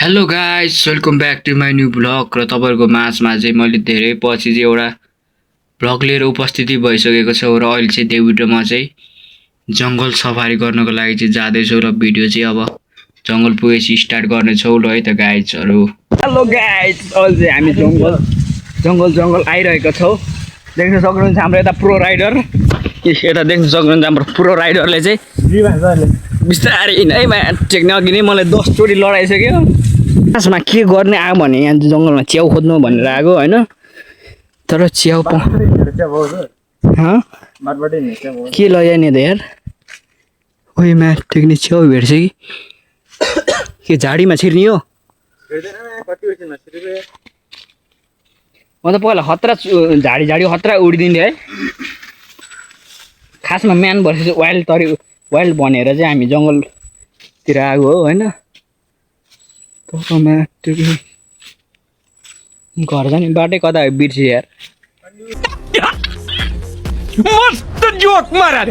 Hello guys welcome back to my new vlog र तपाईँहरूको माझमा चाहिँ मैले धेरै पछि चाहिँ एउटा भ्लग लिएर उपस्थिति भइसकेको छु र अहिले चाहिँ डेभिड र म चाहिँ जङ्गल सफारी गर्नको लागि चाहिँ जाँदैछौँ र भिडियो चाहिँ अब जङ्गल पुगेपछि स्टार्ट गर्नेछौँ ल है त गाइजहरू। हेलो गाइस अहिले चाहिँ हामी जङ्गल आइरहेका छौँ। देख्न सक्नुहुन्छ हाम्रो यता प्रो राइडर यता देख्न सक्नुहुन्छ हाम्रो प्रो राइडरले चाहिँ बिस्तारै हिँड्दैमा टेक्ने अघि नै मलाई 10 चोटि लडाइसक्यो। खासमा के गर्ने आयो भने यहाँ जङ्गलमा च्याउ खोज्नु भनेर आएको होइन, तर च्याउ के लैजाने त यार। ओइ म्याट टेक्ने च्याउ भेट्छ कि झाडीमा छिर्ने हो। म त पहिला खतरा झाडी खतरा उडिदिन्थेँ है। खासमा म्यान भर्सेस वाइल्ड भनेर चाहिँ हामी जङ्गलतिर आएको हो होइन। घर जाने बाटै कता बिर्सियो यार। मस्त जोक मारा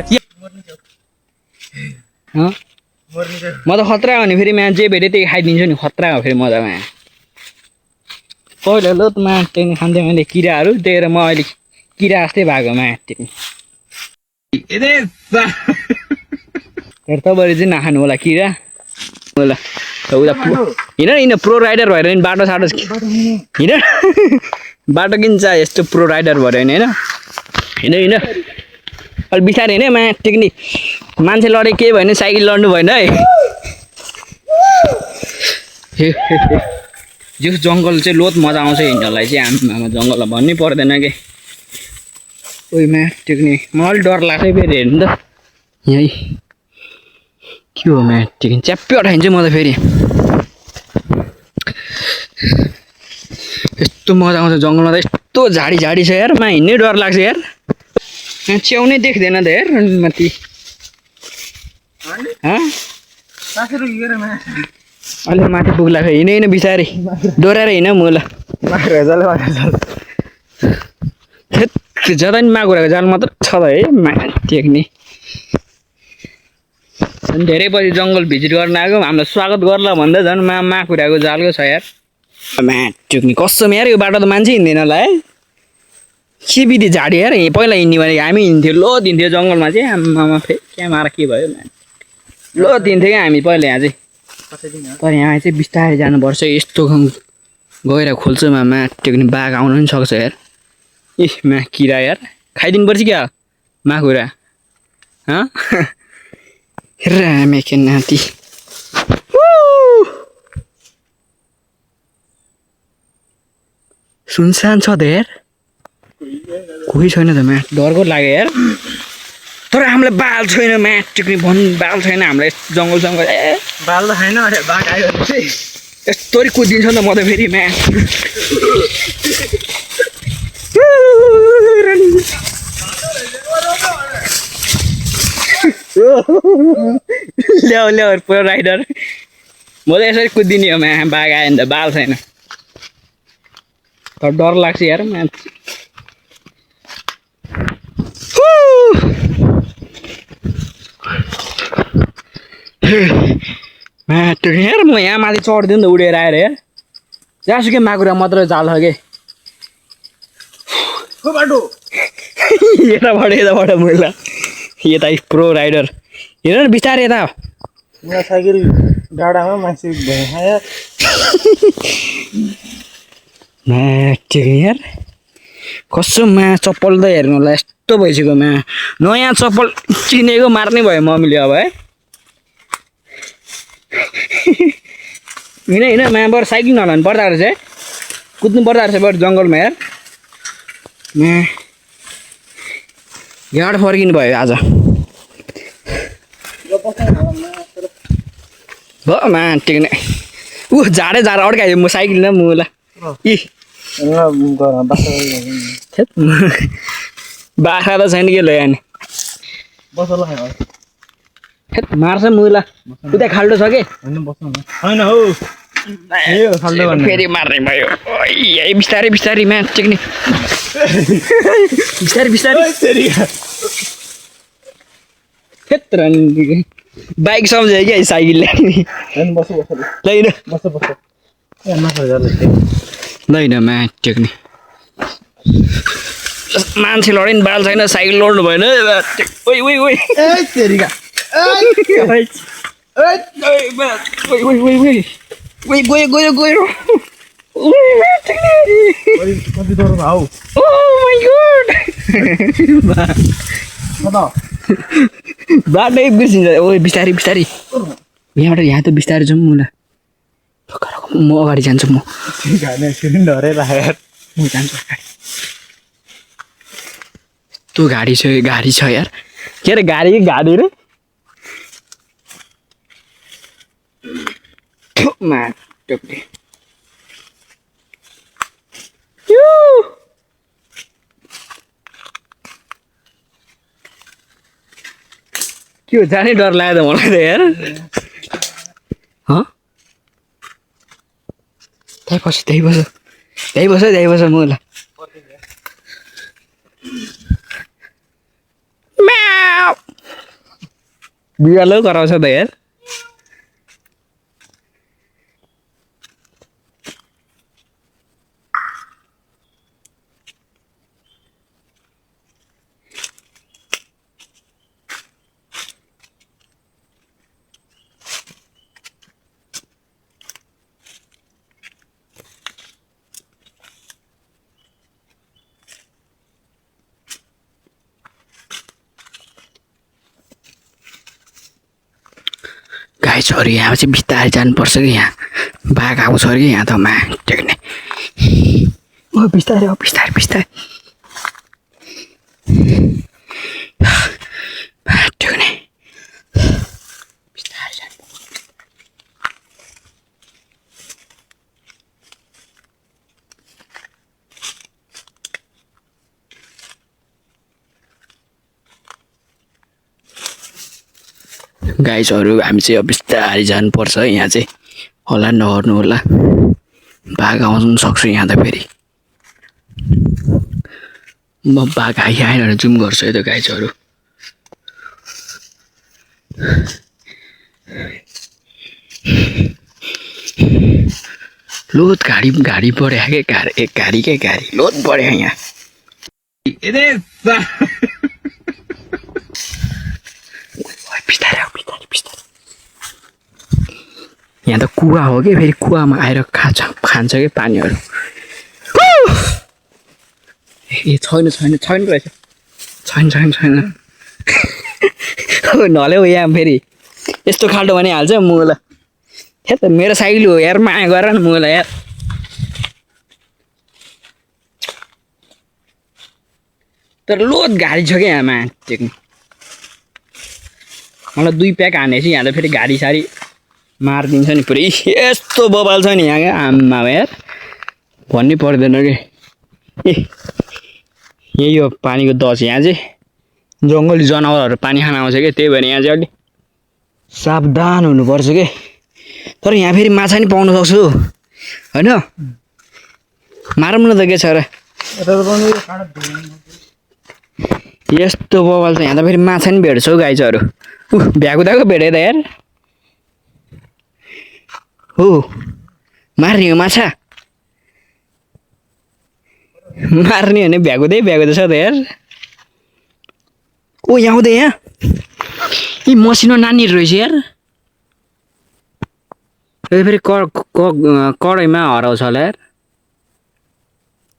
म त खतरा हो भने फेरि म्याच जे भेट्यो त्यही खाइदिन्छु नि। खतरा हो फेरि मजामा पहिला लो त माट टेक्ने खान्थेँ मैले किराहरू, त्यही भएर म अहिले किरा जस्तै भएको माट टेक्ने। तपाईँहरू चाहिँ नखानु होला किरा होला। हिँड प्रो राइडर भएर नि बाटो साटो हिँड बाटो किन्छ यस्तो प्रो राइडर भएर नि होइन। हिँड अलिक बिस्तारै हिँड मा टेक्ने मान्छे लडे केही भएन, साइकल लड्नु भएन है। जो जङ्गल चाहिँ लोत मजा आउँछ हिँड्नलाई चाहिँ। आमा जङ्गललाई भन्नै पर्दैन कि। ओइ मा टेक्ने मलाई अलिक डर लाग्छ फेरि हेर्नु त यहीँ के हो म्याट टेक्ने च्याप्पै अठाइन्छ म त फेरि। यस्तो मजा आउँछ जङ्गलमा त, यस्तो झाडी छ यार। मा हिँड्नै डर लाग्छ यार। यहाँ च्याउ नै देख्दैन त यार माथि। अलि माथि पुग्ला खै हिँड बिस्तारै डोराएर हिँड मुला जता नि माकुराको जाल मात्र छ त है म्याट टेक्ने। धेरै पछि जङ्गल भिजिट गर्न आएको, हामीलाई स्वागत गर्ला भन्दा झन् माकुराको जालको छ यार। म्याट टेक्ने कसम यार, यो बाटो त मान्छे हिँड्दैन होला है। के बिधि झाडी यार। पहिला हिँड्ने भने हामी हिँड्थ्यो लो दिन्थ्यो जङ्गलमा चाहिँ। आमामा फेरि क्या मार के भयो म्याट लो दिन्थ्यो क्या हामी पहिला यहाँ चाहिँ। तर यहाँ चाहिँ बिस्तारै जानुपर्छ। यस्तो गएर खोल्छमा म्याट टेक्ने बाघ आउनु पनि सक्छ यार। ए म्या किरा यार खाइदिनु पर्छ क्या माकुरा रामेके नाति। सुनसान छ त यार, कोही छैन त म्याट। डरको लाग्यो यार। तर हामीलाई बाल छैन म्याट टेक्ने बाल छैन हामीलाई जङ्गल ए बाल त छैन। बाघ आयो यस्तोरी कुदिन्छ नि त म त फेरि म्याट। ल्याउ पुरो राइडर म त यसरी कुदिने हो म्या। बाघ आयो नि त बाल छैन तर डर लाग्छ यार म्याच। म्याट यार म यहाँ माथि चढ्दियो नि त उडेर आएर यार। जहाँसुकै माकुरा मात्र जाल छ कि यताबाट मैला यता प्रो राइडर हिँड न बिस्तारै यता। साइकल डाँडामा मान्छे म्याट यार कसोमा चप्पल त हेर्नुलाई यस्तो भइसक्यो मा। नयाँ चप्पल किनेको मार्ने भयो मम्मीले अब है। हिँड मा बरु साइकल नलानु पर्दो रहेछ है, कुद्नु पर्दो रहेछ बरु जङ्गलमा यार। घाँड फर्किनु भयो आज भयो मा टेक्ने। झाडै अड्कायो म साइकल न मुला बाख्रा त छैन के लैहाल्ने मार्छ मुला। उता खाल्डो छ कि होइन हौ फेरि मार्ने भयो। बिस्तारै म्याट टेक्ने बिस्तारै बाइक सम्झ्यो क्या साइकल ल्याउने। बस लैन नखर जाले दैन म्याट टेक्ने मान्छे लड्यो नि बाल छैन साइकल लड्नु भएन ओइ ओइ ओइ ए तेरीका ओइ ओइ गयो गयो गयो ओइ म्याट टेक्ने कति डर भाउ Oh my god! कता बाटै बिर्सिन्छ ओइ बिस्तारै बिस्तारै यहाँबाट यहाँ त बिस्तारै जाउँ होला म अगाडि जान्छु म गाने सिलिन्डरै राखेर म जान्छु अगाडि तँ गाडी छ यार के अरे गाडी रे टोक्ने के हो जानै डर लाग्यो त मलाई त यार त्यही बस म ल बिगालो कराउँछ त यार गाई छोरी यहाँ चाहिँ बिस्तारै जानुपर्छ कि यहाँ बाघ आएको छ अरे कि यहाँ त मा टेक्ने ओ बिस्तारै हो बिस्तारै बिस्तारै टेक्ने बिस्तारै जानु गाइजहरू हामी चाहिँ अब बिस्तारै जानुपर्छ यहाँ चाहिँ होला नगर्नु होला बाघ आउनु सक्छु यहाँ त फेरि म बाघ आइआएर जुम गर्छु है त गाइजहरू लोत गाडी बढ्यो के गाडी लोत बढ्यो यहाँ बिस्तारै यहाँ त कुवा हो कि फेरि कुवामा आएर खान्छ कि पानीहरू ए छैन रहेछ छैन नल्याउ यहाँ फेरि यस्तो खाल्टो भने हाल्छ मुला हे त मेरो साइकल हो यार माया गर न मुला यार तर लोत गाडी छ क्या यहाँ टेक्नु मलाई 2 प्याक हानेछ यहाँ त फेरि गाडी सारी मारिदिन्छ नि पुरै यस्तो बबाल छ नि यहाँ क्या आम्मा यार भन्नै पर्दैन कि ए यही हो पानीको दस यहाँ चाहिँ जङ्गली जनावरहरू पानी खान आउँछ कि त्यही भएर यहाँ चाहिँ अलिक सावधान हुनुपर्छ कि तर यहाँ फेरि माछा नि पाउन सक्छु होइन मारौँ न त के छ र यस्तो बबाल छ यहाँ त फेरि माछा नि भेट्छौ गाइजहरू भ्याकुदाको भेटे त यार हो मार्ने हो माछा मार्ने हो भने भ्याकुदै छ त यार ओ यहाँ आउँदै यहाँ यी मसिनो नानीहरू रहेछ यार फेरि कडाइमा हराउँछ होला यार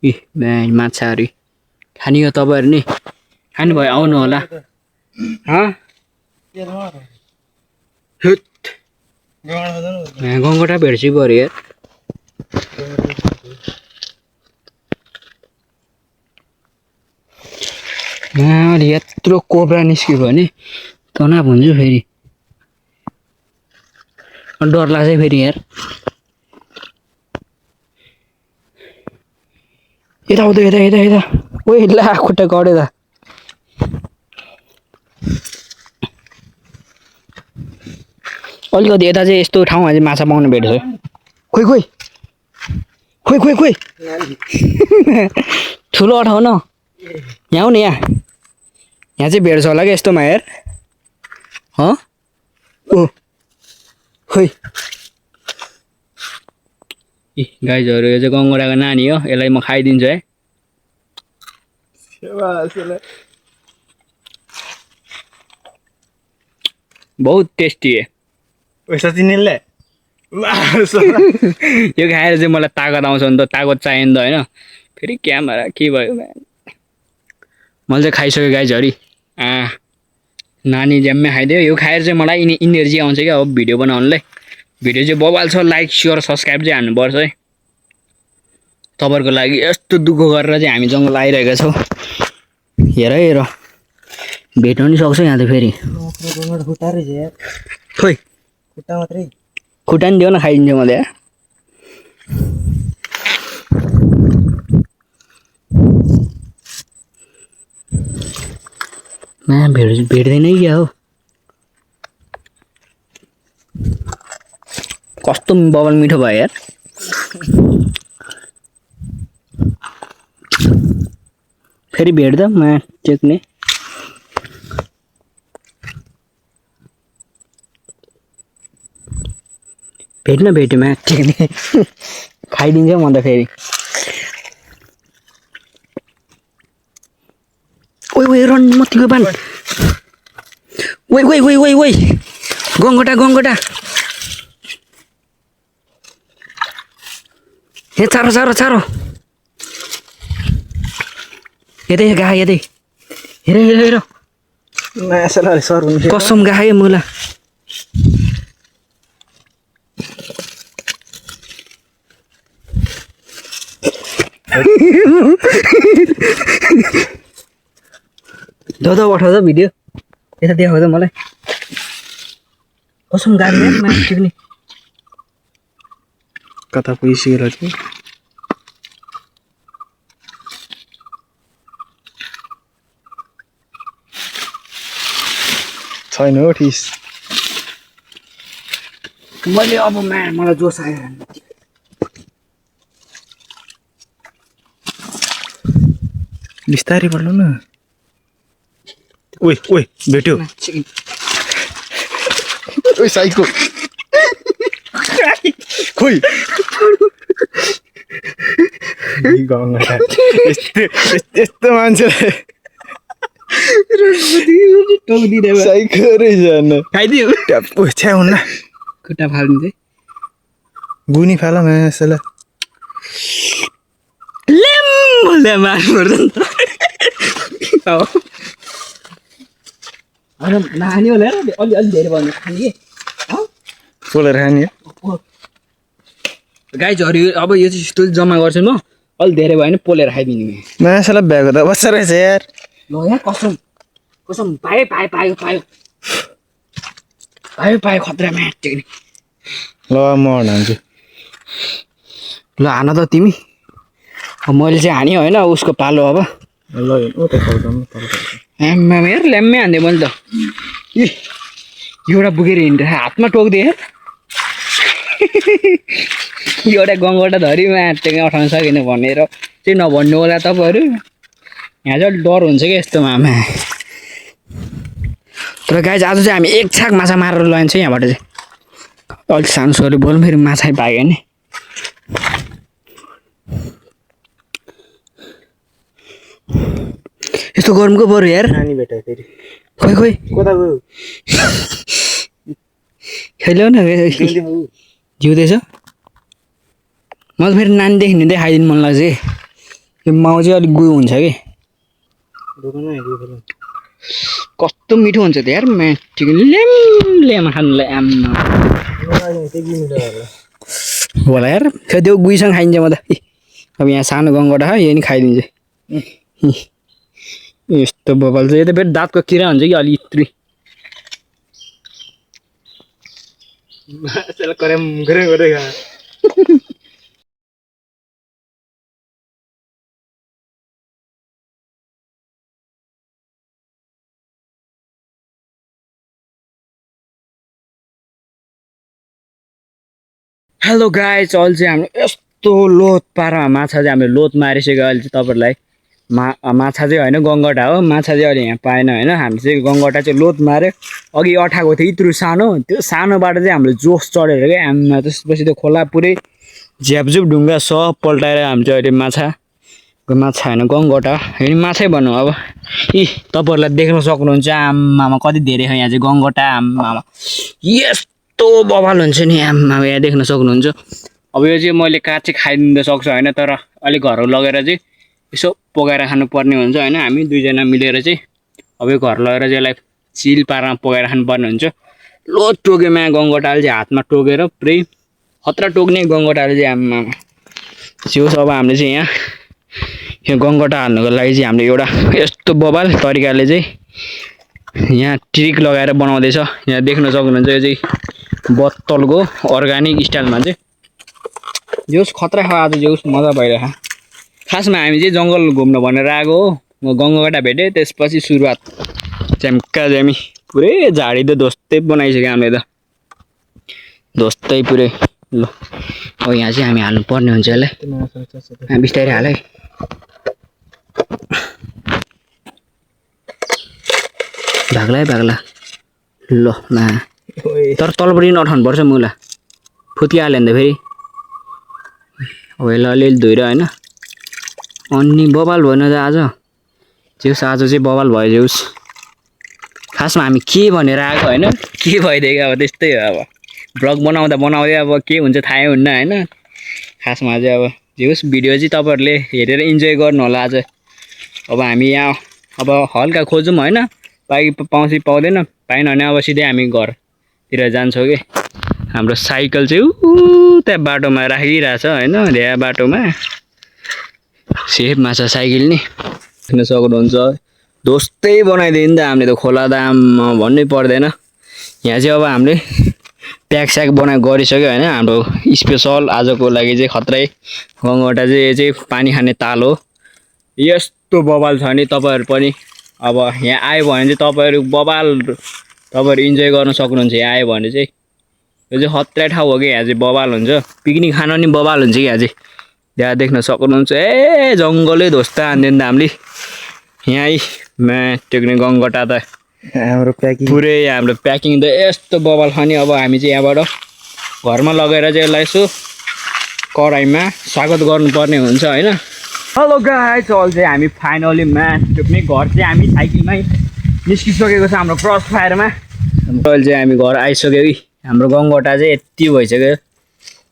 इ माछाहरू खाने हो तपाईँहरू नि खानु भयो आउनु होला गङ्गटा भेट्छु पऱ्यो यार अहिले यत्रो कोब्रा निस्क्यो भने तनाव हुन्छु फेरि डर लाग्छ फेरि यार यता आउँदै यता ओइ ला खुट्टा गड्यो त अलिकति यता चाहिँ यस्तो ठाउँमा चाहिँ माछा पाउनु भेट्छ खोइ ठुलो ठाउँ न यहाँ हो नि यहाँ चाहिँ भेट्छ होला क्या यस्तोमा यार ओ खोइ गाइजहरू यो चाहिँ गङ्गडाको नानी हो यसलाई म खाइदिन्छु है बहुत टेस्टी है पैसा चिनिले यो खाएर चाहिँ मलाई तागत आउँछ नि त तागत चाहियो नि त होइन फेरि क्यामेरा के भयो मैले चाहिँ खाइसकेँ गाइजहरू नानी ज्याम्मै खाइदियो यो खाएर चाहिँ मलाई इनर्जी आउँछ क्या अब भिडियो बनाउनुलाई भिडियो चाहिँ बबाल छ लाइक सेयर सब्सक्राइब चाहिँ हान्नुपर्छ है तपाईँहरूको लागि यस्तो दुःख गरेर चाहिँ हामी जङ्गल आइरहेका छौँ हेर हेर भेट्नु नि सक्छ यहाँ त फेरि खोइ खुट्टा नि देऊ न खाइदिन्छ मैले भेट्दैन क्या हो कस्तो बबल मिठो भयो यार फेरि भेट्दा मा टेक्ने भेट्यो मा टेक्ने खाइदिन्छ म त फेरि ओइ रन मतिको बान ओइ गङ्गटा हे चारो यतै गाह यतै हेर कसम गाह मुला पठाउँछ भिडियो यता देखाउँछ मलाई कसम गाडी टिप्ने कता पुगिसकेर थियो छैन हो ठिस मैले अब मलाई जोस आयो बिस्तारै बोल्नु न ओइ भेट्यो ओइ साइको खोइ यस्तो मान्छेलाई साइको रहेछ खाइदियो छ्या हुन्न खुट्टा फालिदिन्छ गुनी फाल मासला नानी होला अलि धेरै भन्नु खाने कि पोलेर खाने गाइजहरू अब यो चाहिँ यस्तो जम्मा गर्छु म अलि धेरै भयो भने पोलेर खाइदिने मासला भ्याएको त बस्छ रहेछ यार ल यहाँ कसम पायो खतरामा टेक्ने ल म हान्छु ल हान त तिमी मैले चाहिँ हाने होइन उसको पालो अब ल हेर ल्याम्मै हान्दिएँ मैले त एउटा बुकेर हिँड्दा हातमा टोक्दिएँ एउटा गङ्गटा धरीमा टेक्न उठाउन सकेन भनेर चाहिँ नभन्नु होला तपाईँहरू यहाँ चाहिँ अलिक डर हुन्छ क्या यस्तोमा आमा तर गाइज आज चाहिँ हामी एक छाक माछा मारेर लान्छ यहाँबाट चाहिँ अलिक सानो छोरी बोल फेरि माछा पायो नि यस्तो गरमको बरु यार नानी भेटायो फेरि खोइ कता गयो खेल्यो न जिउँदैछ मलाई फेरि नानीदेखि हिँड्दै खाइदिनु मन लाग्छ कि यो माउ चाहिँ अलिक गुयो हुन्छ कि कस्तो मिठो हुन्छ त यार ठिकै लेमा खानुलाई आम्मा होला यार फेरि त्यो गुइसँग खाइन्छ म त अब यहाँ सानो गङ्गटा छ यही नि खाइदिन्छ यस्तो बबाल चाहिँ यो त फेरि दाँतको किरा हुन्छ कि अलि इत्री हेलो गाइज अहिले चाहिँ हाम्रो यस्तो लोत पारामा माछा चाहिँ हामीले लोत मारिसक्यो अहिले चाहिँ तपाईँहरूलाई माछा चाहिँ होइन गङ्गटा हो माछा चाहिँ अहिले यहाँ पाएन होइन हामीले चाहिँ गङ्गटा चाहिँ लोत माऱ्यो अघि अठाएको थियो यत्रो सानो त्यो सानोबाट चाहिँ हाम्रो जोस चढेर क्या आमा त्यसपछि त्यो खोला पुरै झ्यापझुप ढुङ्गा सब पल्टाएर हामी चाहिँ अहिले माछा होइन गङ्गटा होइन माछै भनौँ अब तपाईँहरूलाई देख्न सक्नुहुन्छ आम्मामा कति धेरै छ यहाँ चाहिँ गङ्गटा आम्मामा यस्तो बवाल हुन्छ नि आम्मामा यहाँ देख्न सक्नुहुन्छ अब यो चाहिँ मैले काट चाहिँ खाइदिन सक्छु होइन तर अलिक घर लगेर चाहिँ यसो पकाएर खानुपर्ने हुन्छ होइन हामी दुईजना मिलेर चाहिँ अब यो घर लगेर चाहिँ यसलाई चिल पारेर पकाएर खानुपर्ने हुन्छ लो टोकेमा गङ्गटाले चाहिँ हातमा टोकेर पुरै खतरा टोक्ने गङ्गटाले चाहिँ आम्मामा होस् अब हामीले चाहिँ यहाँ यो गङ्गटा हाल्नुको लागि चाहिँ हामीले एउटा यस्तो बवाल तरिकाले चाहिँ यहाँ ट्रिक लगाएर बनाउँदैछ यहाँ देख्न सक्नुहुन्छ यो चाहिँ बत्तलको अर्ग्यानिक स्टाइलमा चाहिँ जोस् खतरा खा आज जोस् मजा भइरहेको खासमा हामी चाहिँ जङ्गल घुम्न भनेर आएको हो म गङ्गटा भेटेँ त्यसपछि सुरुवात च्याम्का च्यामी पुरै झाडी त ध्वस्तै बनाइसक्यो हामीले त ध्वस्तै पुरै ल अब यहाँ चाहिँ हामी हाल्नु पर्ने हुन्छ यसलाई बिस्तारै हाल है भाग्ला ल मा तर तलपट्टि नठाउनु पर्छ मुला फुत्किहाल्यो भने त फेरि अब यसलाई अलिअलि धोएर होइन अनि बवाल भएन त आज जेउस आज चाहिँ बवाल भयो जेउस खासमा हामी के भनेर आएको होइन के भइदिएको अब त्यस्तै हो अब भ्लग बनाउँदै अब के हुन्छ थाहै हुन्न होइन खासमा चाहिँ अब जेउस भिडियो चाहिँ तपाईँहरूले हेरेर इन्जोय गर्नु होला आज अब हामी यहाँ अब हल्का खोजौँ होइन पाउँछ पाउँदैन पाएन भने अब सिधै हामी घरतिर जान्छौँ कि हाम्रो साइकल चाहिँ त्यहाँ बाटोमा राखिरहेछ होइन धेरै बाटोमा सेफमा छ साइकल नि देख्न सक्नुहुन्छ दोस्तै बनाइदियो नि त हामीले त खोला दाम भन्नै पर्दैन यहाँ चाहिँ अब हामीले प्याक गरिसक्यो होइन हाम्रो स्पेसल आजको लागि चाहिँ खत्रै गङ्गटा चाहिँ यो चाहिँ पानी खाने ताल हो यस्तो बवाल छ नि तपाईँहरू पनि अब यहाँ आयो भने चाहिँ तपाईँहरू तपाईँहरू इन्जोय गर्न सक्नुहुन्छ यहाँ आयो भने चाहिँ यो चाहिँ खत्रै ठाउँ हो कि यहाँ चाहिँ बवाल हुन्छ पिकनिक खान नि बवाल हुन्छ कि यहाँ चाहिँ यहाँ देख्न सक्नुहुन्छ ए जङ्गलै ध्वस्त हान्दैन त हामीले यहाँ टेक्ने गङ्गटा त हाम्रो प्याकिङ पुरै हाम्रो प्याकिङ त यस्तो बवाल छ नि अब हामी चाहिँ यहाँबाट घरमा लगेर चाहिँ यसलाई यसो कराईमा स्वागत गर्नुपर्ने हुन्छ होइन हेलो गाइस अहिले चाहिँ हामी फाइनली टेक्ने घर चाहिँ हामी साइकलमै निस्किसकेको छ हाम्रो क्रस फायरमा अहिले चाहिँ हामी घर आइसक्यो कि हाम्रो गङ्गटा चाहिँ यति भइसक्यो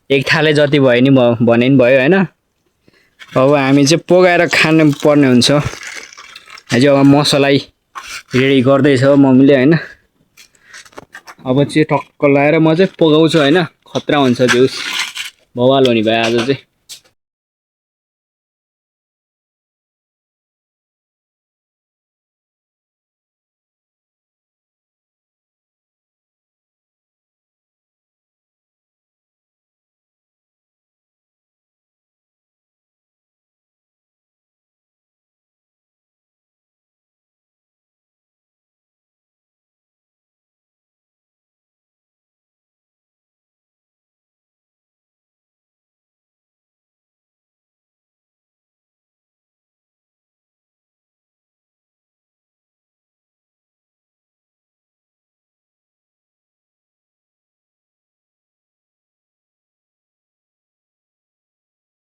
एक थाले जति भयो नि भने नि भयो होइन अब हामी चाहिँ पकाएर खानु पर्ने हुन्छ अझै अब मसला रेडी गर्दैछ मम्मीले होइन अब चाहिँ टक्क लगाएर म चाहिँ पकाउँछु होइन खतरा हुन्छ जेउस बवाल हो नि भाइ आज चाहिँ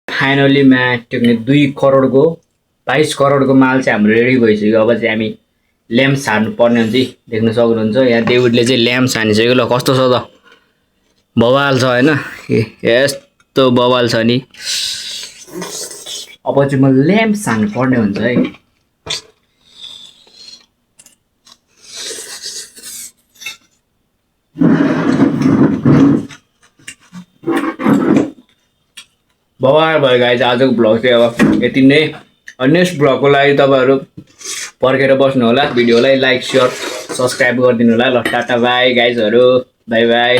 फाइनली टेक्ने 2 करोडको 22 करोडको माल चाहिँ हाम्रो रेडी भइसक्यो अब चाहिँ हामी ल्याम्प छान्नु पर्ने हुन्छ देख्न सक्नुहुन्छ यहाँ डेभिडले चाहिँ ल्याम्प छानिसक्यो ल कस्तो छ त बवाल छ होइन यस्तो बवाल छ नि अब चाहिँ म ल्याम्प छान्नु पर्ने हुन्छ है बवाल भयो गाइस आजको भ्लग चाहिँ अब यति नै नेक्स्ट भ्लगको लागि तपाईँहरू पर्खेर बस्नु होला भिडियोलाई लाइक सेयर सब्सक्राइब गरिदिनु होला ल टाटा बाई गाइजहरू बाई बाई